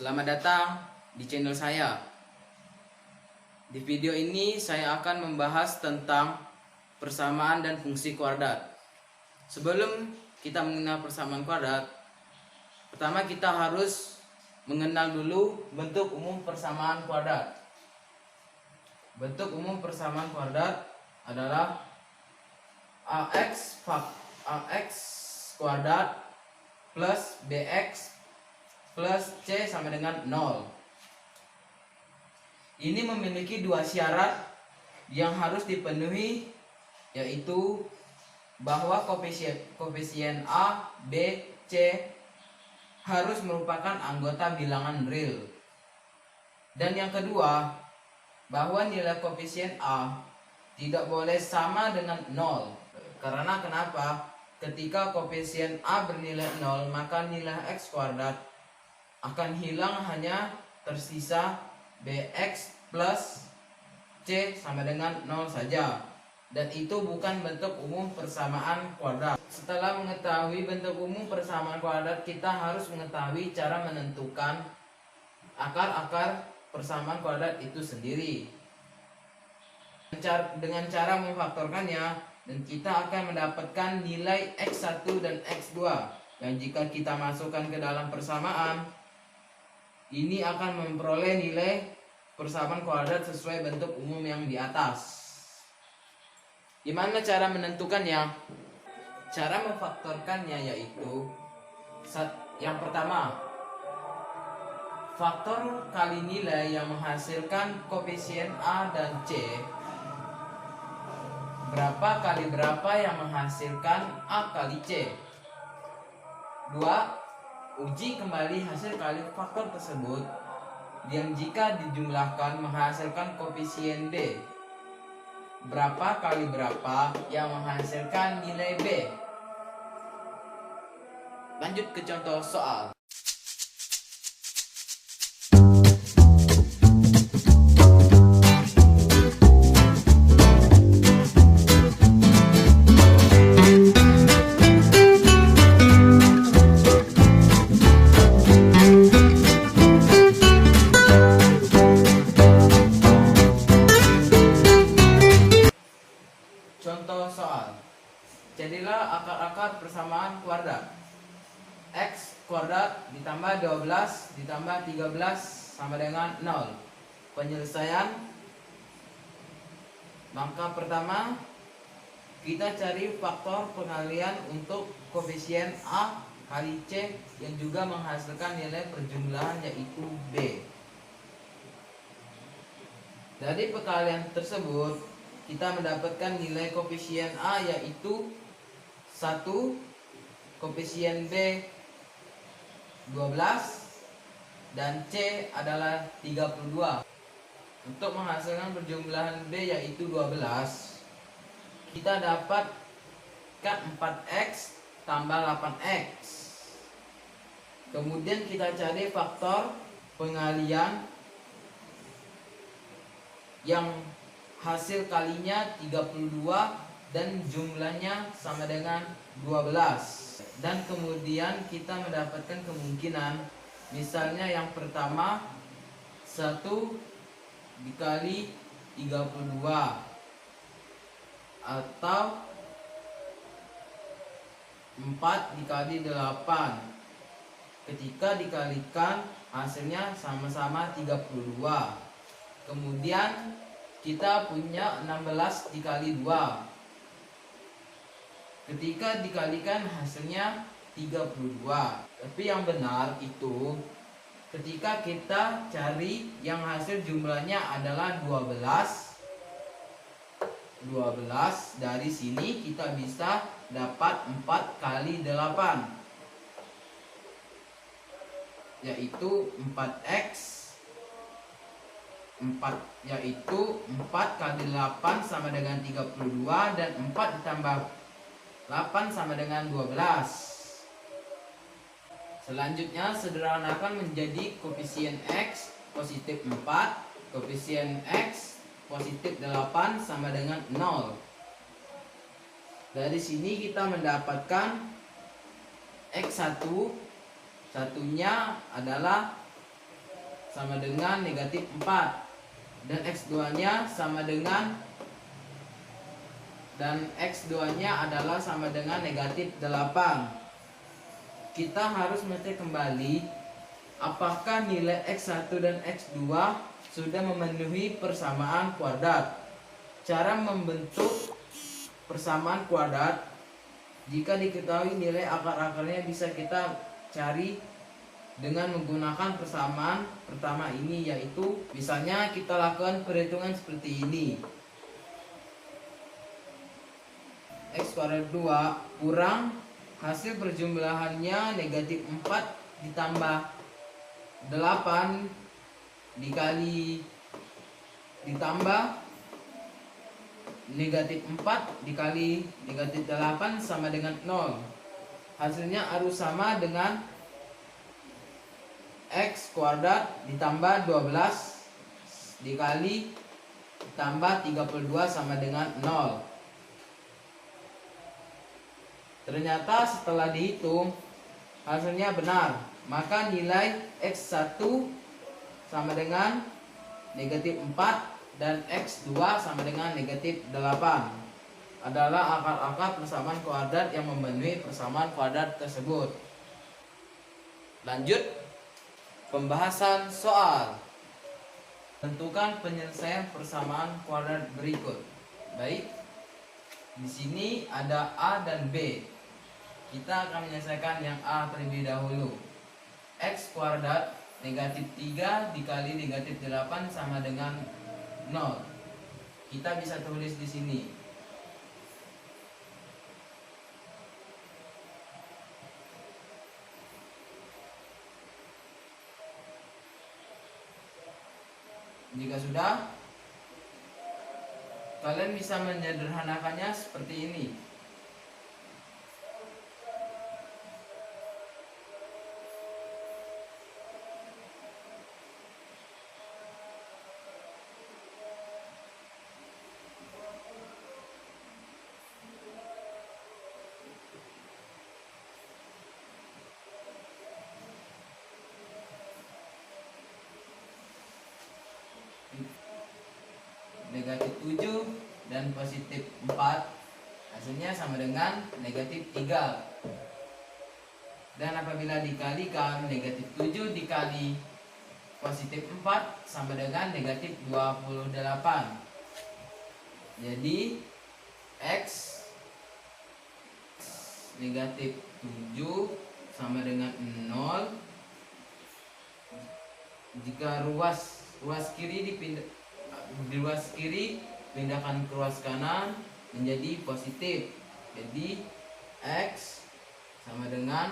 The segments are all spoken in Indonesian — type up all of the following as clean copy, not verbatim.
Selamat datang di channel saya. Di video ini saya akan membahas tentang persamaan dan fungsi kuadrat. Sebelum kita mengenal persamaan kuadrat, pertama kita harus mengenal dulu bentuk umum persamaan kuadrat. Bentuk umum persamaan kuadrat adalah ax kuadrat plus bx plus C sama dengan 0. Ini memiliki dua syarat yang harus dipenuhi, yaitu bahwa koefisien A, B, C harus merupakan anggota bilangan real. Dan yang kedua, bahwa nilai koefisien A tidak boleh sama dengan 0. Karena kenapa? Ketika koefisien A bernilai 0, maka nilai x kuadrat akan hilang, hanya tersisa bx plus c sama dengan 0 saja. Dan itu bukan bentuk umum persamaan kuadrat. Setelah mengetahui bentuk umum persamaan kuadrat, kita harus mengetahui cara menentukan akar-akar persamaan kuadrat itu sendiri. Dengan cara memfaktorkannya, dan kita akan mendapatkan nilai x1 dan x2 yang jika kita masukkan ke dalam persamaan, ini akan memperoleh nilai persamaan kuadrat sesuai bentuk umum yang di atas. Gimana cara menentukannya? Cara memfaktorkannya yaitu yang pertama, faktor kali nilai yang menghasilkan koefisien A dan C. Berapa kali berapa yang menghasilkan A kali C. 2. Uji kembali hasil kali faktor tersebut yang jika dijumlahkan menghasilkan koefisien B. Berapa kali berapa yang menghasilkan nilai B. Lanjut ke contoh soal. Contoh soal. Jadilah akar-akar persamaan kuadrat. X kuadrat ditambah 12 ditambah 13 sama dengan 0. Penyelesaian. Langkah pertama, kita cari faktor pengalian untuk koefisien A kali C yang juga menghasilkan nilai perjumlahan yaitu B. Dari perkalian tersebut kita mendapatkan nilai koefisien A yaitu 1, koefisien B 12, dan C adalah 32. Untuk menghasilkan perjumlahan B yaitu 12, kita dapat 4x tambah 8x. Kemudian kita cari faktor pengalian yang hasil kalinya 32 dan jumlahnya sama dengan 12. Dan kemudian kita mendapatkan kemungkinan, misalnya yang pertama 1 dikali 32 atau 4 dikali 8. Ketika dikalikan hasilnya sama-sama 32. Kemudian kita punya 16 dikali 2. Ketika dikalikan hasilnya 32. Tapi yang benar itu ketika kita cari yang hasil jumlahnya adalah 12. Dari sini kita bisa dapat 4 kali 8, yaitu 4x. 4 kali 8 sama dengan 32, dan 4 ditambah 8 sama dengan 12. Selanjutnya sederhanakan menjadi koefisien x positif 4, koefisien x positif 8 sama dengan 0. Dari sini kita mendapatkan x1, satunya adalah sama dengan negatif 4. Dan X2 nya sama dengan adalah sama dengan negatif 8. Kita harus mengecek kembali apakah nilai X1 dan X2 sudah memenuhi persamaan kuadrat. Cara membentuk persamaan kuadrat, jika diketahui nilai akar-akarnya bisa kita cari dengan menggunakan persamaan pertama ini, yaitu misalnya kita lakukan perhitungan seperti ini. X kuadrat 2 kurang hasil perjumlahannya negatif 4 ditambah 8 ditambah negatif 4 dikali negatif 8 sama dengan 0. Hasilnya harus sama dengan X kuadrat ditambah 12 dikali tambah 32 sama dengan 0. Ternyata setelah dihitung hasilnya benar. Maka nilai X1 sama dengan negatif 4 dan X2 sama dengan negatif 8 adalah akar-akar persamaan kuadrat yang memenuhi persamaan kuadrat tersebut. Lanjut pembahasan soal. Tentukan penyelesaian persamaan kuadrat berikut. Baik. Di sini ada A dan B. Kita akan menyelesaikan yang A terlebih dahulu. X kuadrat negatif 3 dikali negatif 8 sama dengan 0. Kita bisa tulis di sini. Jika sudah, kalian bisa menyederhanakannya seperti ini. Negatif 7 dan positif 4 hasilnya sama dengan negatif 3. Dan apabila dikalikan negatif 7 dikali positif 4 sama dengan negatif 28. Jadi X negatif 7 sama dengan 0. Jika ruas kiri di ruas kiri pindahkan ke ruas kanan menjadi positif. Jadi X sama dengan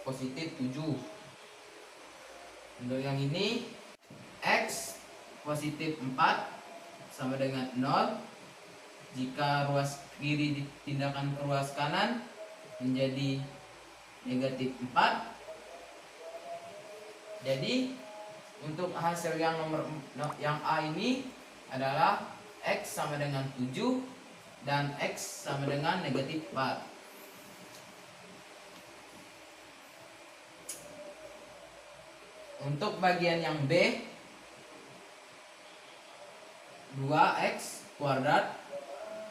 positif 7. Untuk yang ini X positif 4 sama dengan 0. Jika ruas kiri dipindahkan ke ruas kanan menjadi negatif 4. Jadi untuk hasil yang A ini adalah X sama dengan 7 dan X sama dengan negatif 4. Untuk bagian yang B, 2X kuadrat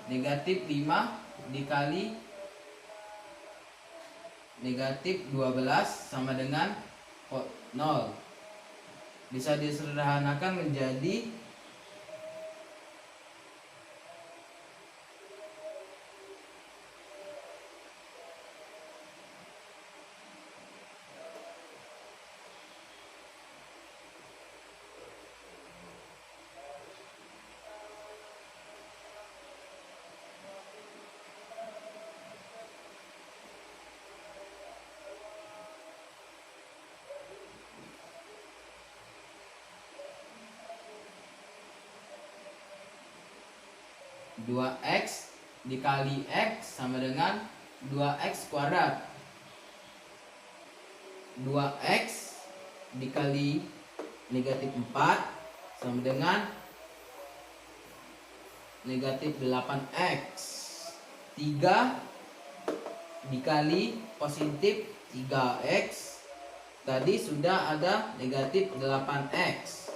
negatif 5 dikali negatif 12 sama dengan 0. Bisa disederhanakan menjadi dua X dikali X sama dengan 2X kuadrat. 2X dikali negatif 4 sama dengan negatif 8X. 3 dikali positif 3X tadi sudah ada negatif 8x.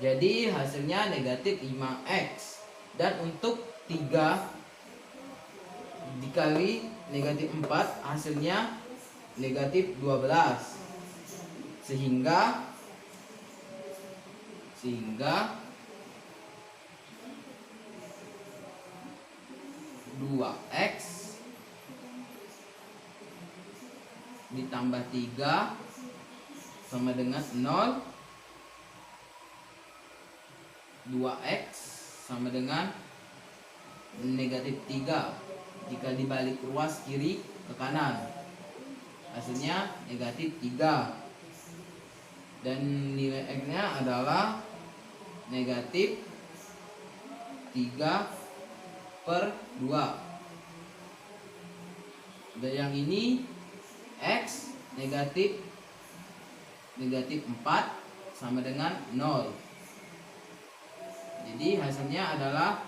Jadi hasilnya negatif 5x. Dan untuk 3 dikali negatif 4 hasilnya negatif 12. Sehingga 2x ditambah 3 sama dengan 0. 2x sama dengan negatif 3 jika dibalik ruas kiri ke kanan, hasilnya negatif 3. Dan nilai x nya adalah negatif 3/2. Dan yang ini x negatif 4 sama dengan 0. Jadi hasilnya adalah